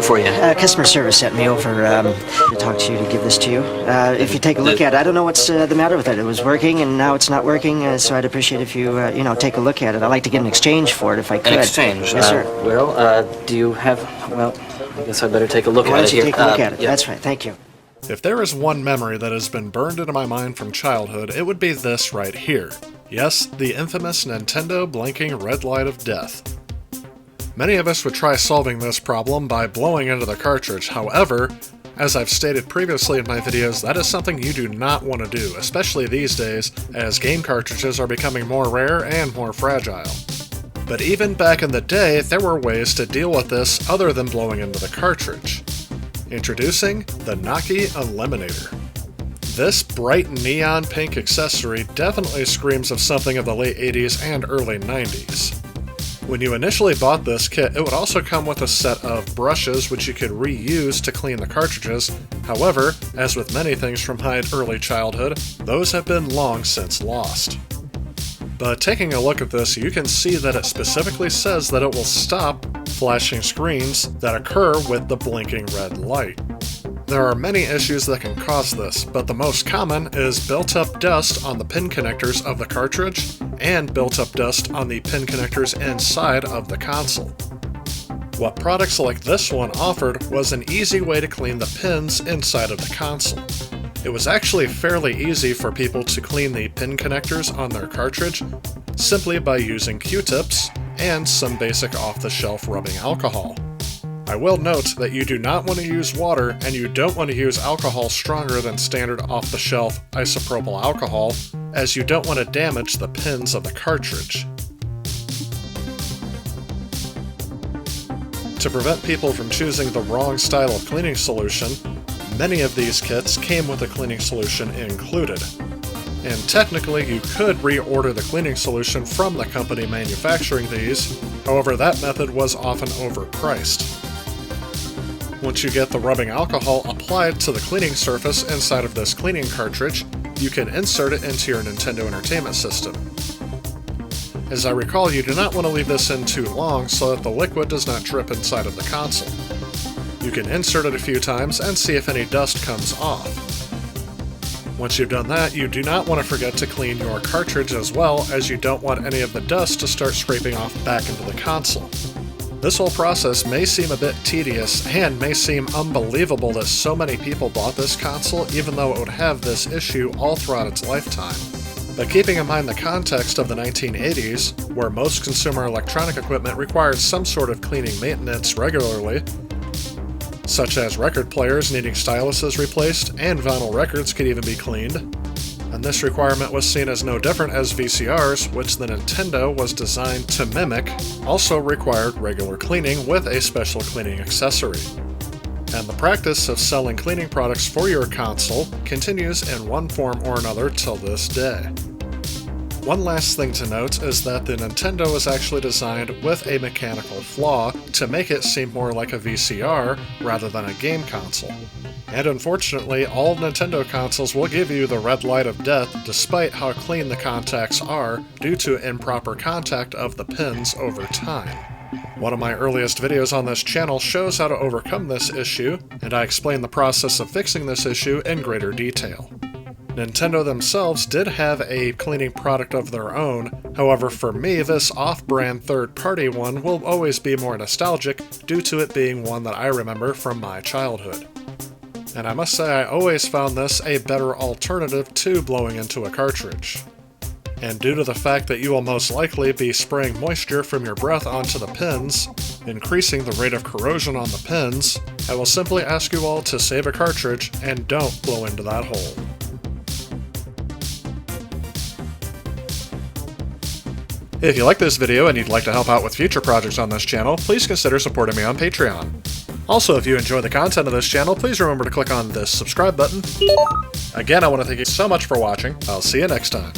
do for you? Customer service sent me over to talk to you to give this to you. If you take a look at it, I don't know what's the matter with it. It was working, and now it's not working, so I'd appreciate if you, take a look at it. I'd like to get an exchange for it if I could. An exchange? Yes, sir. Well, do you have... Well, I guess I'd better take a look Why at don't it you here. take a look at it? Yeah. That's right, thank you. If there is one memory that has been burned into my mind from childhood, it would be this right here. Yes, the infamous Nintendo blinking red light of death. Many of us would try solving this problem by blowing into the cartridge. However, as I've stated previously in my videos, that is something you do not want to do, especially these days, as game cartridges are becoming more rare and more fragile. But even back in the day, there were ways to deal with this other than blowing into the cartridge. Introducing the Naki Eliminator. This bright neon pink accessory definitely screams of something of the late 80s and early 90s. When you initially bought this kit, it would also come with a set of brushes which you could reuse to clean the cartridges. However, as with many things from my early childhood, those have been long since lost. But taking a look at this, you can see that it specifically says that it will stop flashing screens that occur with the blinking red light. There are many issues that can cause this, but the most common is built-up dust on the pin connectors of the cartridge and built-up dust on the pin connectors inside of the console. What products like this one offered was an easy way to clean the pins inside of the console. It was actually fairly easy for people to clean the pin connectors on their cartridge simply by using Q-tips and some basic off-the-shelf rubbing alcohol. I will note that you do not want to use water, and you don't want to use alcohol stronger than standard off-the-shelf isopropyl alcohol, as you don't want to damage the pins of the cartridge. To prevent people from choosing the wrong style of cleaning solution, many of these kits came with a cleaning solution included. And technically, you could reorder the cleaning solution from the company manufacturing these, however that method was often overpriced. Once you get the rubbing alcohol applied to the cleaning surface inside of this cleaning cartridge, you can insert it into your Nintendo Entertainment System. As I recall, you do not want to leave this in too long so that the liquid does not drip inside of the console. You can insert it a few times and see if any dust comes off. Once you've done that, you do not want to forget to clean your cartridge as well, as you don't want any of the dust to start scraping off back into the console. This whole process may seem a bit tedious and may seem unbelievable that so many people bought this console even though it would have this issue all throughout its lifetime. But keeping in mind the context of the 1980s, where most consumer electronic equipment required some sort of cleaning maintenance regularly, such as record players needing styluses replaced and vinyl records could even be cleaned, and this requirement was seen as no different as VCRs, which the Nintendo was designed to mimic, also required regular cleaning with a special cleaning accessory. And the practice of selling cleaning products for your console continues in one form or another till this day. One last thing to note is that the Nintendo was actually designed with a mechanical flaw to make it seem more like a VCR rather than a game console. And unfortunately, all Nintendo consoles will give you the red light of death despite how clean the contacts are due to improper contact of the pins over time. One of my earliest videos on this channel shows how to overcome this issue, and I explain the process of fixing this issue in greater detail. Nintendo themselves did have a cleaning product of their own, however for me this off-brand third-party one will always be more nostalgic due to it being one that I remember from my childhood. And I must say I always found this a better alternative to blowing into a cartridge. And due to the fact that you will most likely be spraying moisture from your breath onto the pins, increasing the rate of corrosion on the pins, I will simply ask you all to save a cartridge and don't blow into that hole. If you like this video and you'd like to help out with future projects on this channel, please consider supporting me on Patreon. Also, if you enjoy the content of this channel, please remember to click on this subscribe button. Again, I want to thank you so much for watching. I'll see you next time.